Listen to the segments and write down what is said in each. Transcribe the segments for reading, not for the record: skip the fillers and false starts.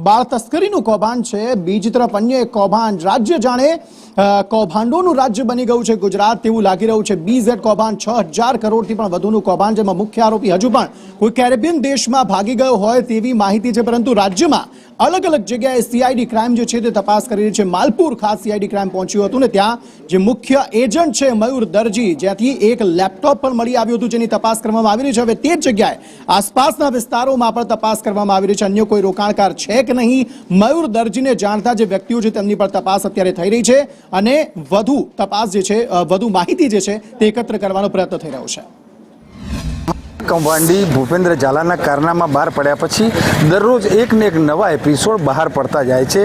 બાળ તસ્કરીનું કૌભાંડ છે, બીજી તરફ અન્ય એક કૌભાંડ રાજ્ય જાણે કૌભાંડોનું રાજ્ય બની ગયું છે ગુજરાત તેવું લાગી રહ્યું છે। BZ કૌભાંડ 6000 કરોડથી પણ વધુનું કૌભાંડ, જેમાં મુખ્ય આરોપી હજુ પણ કોઈ કેરેબિયન દેશમાં ભાગી ગયો હોય તેવી માહિતી છે, પરંતુ રાજ્યમાં અલગ અલગ જગ્યાએ CID ક્રાઇમ જે છે તે તપાસ કરી રહી છે। માલપુર ખાસ CID ક્રાઇમ પહોંચ્યું હતું ને ત્યાં જે મુખ્ય એજન્ટ છે મયુર દરજી, જ્યાંથી એક લેપટોપ પણ મળી આવ્યું હતું જેની તપાસ કરવામાં આવી રહી છે। હવે તે જ જગ્યાએ આસપાસના વિસ્તારોમાં પણ તપાસ કરવામાં આવી રહી છે, અન્ય કોઈ રોકાણકાર છે કે નહીં મયુર દરજીને જાણતા જે વ્યક્તિઓ છે તેમની પર તપાસ અત્યારે થઈ રહી છે અને વધુ તપાસ જે છે, વધુ માહિતી જે છે તે એકત્ર કરવાનો પ્રયત્ન થઈ રહ્યો છે। કૌભાંડી ભૂપેન્દ્ર ઝાલાના કારનામા બહાર પડ્યા પછી દરરોજ એક ને એક નવા એપિસોડ બહાર પડતા જાય છે।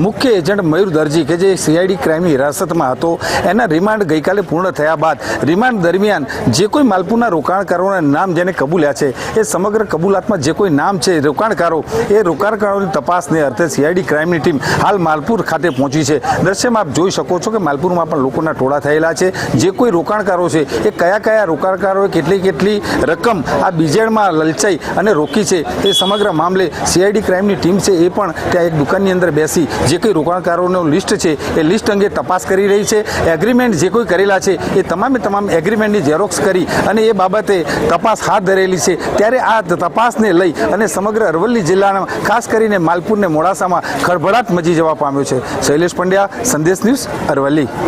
મુખ્ય એજન્ટ મયુર દરજી કે જે CID ક્રાઇમની હિરાસતમાં હતો, એના રિમાન્ડ ગઈકાલે પૂર્ણ થયા બાદ રિમાન્ડ દરમિયાન જે કોઈ માલપુરના રોકાણકારોના નામ જેને કબૂલ્યા છે એ સમગ્ર કબૂલાતમાં જે કોઈ નામ છે રોકાણકારો, એ રોકાણકારોની તપાસને અર્થે CID ક્રાઇમની ટીમ હાલ માલપુર ખાતે પહોંચી છે। દ્રશ્યમાં આપ જોઈ શકો છો કે માલપુરમાં પણ લોકોના ટોળા થયેલા છે। જે કોઈ રોકાણકારો છે એ કયા રોકાણકારોએ કેટલી રકમ આ બીજેડમાં લલચાઈ અને રોકી છે, એ સમગ્ર મામલે CID ક્રાઇમની ટીમ છે એ પણ ત્યાં એક દુકાનની અંદર બેસી જે કોઈ રોકાણકારોનું લિસ્ટ છે એ લિસ્ટ અંગે તપાસ કરી રહી છે। એગ્રીમેન્ટ જે કોઈ કરેલા છે એ તમામ એગ્રીમેન્ટની ઝેરોક્સ કરી અને એ બાબતે તપાસ હાથ ધરેલી છે। ત્યારે આ તપાસને લઈ અને સમગ્ર અરવલ્લી જિલ્લાના ખાસ કરીને માલપુર ને મોડાસામાં ખળભળાટ મચી જવા પામ્યો છે। શૈલેષ પંડ્યા, સંદેશ ન્યૂઝ, અરવલ્લી।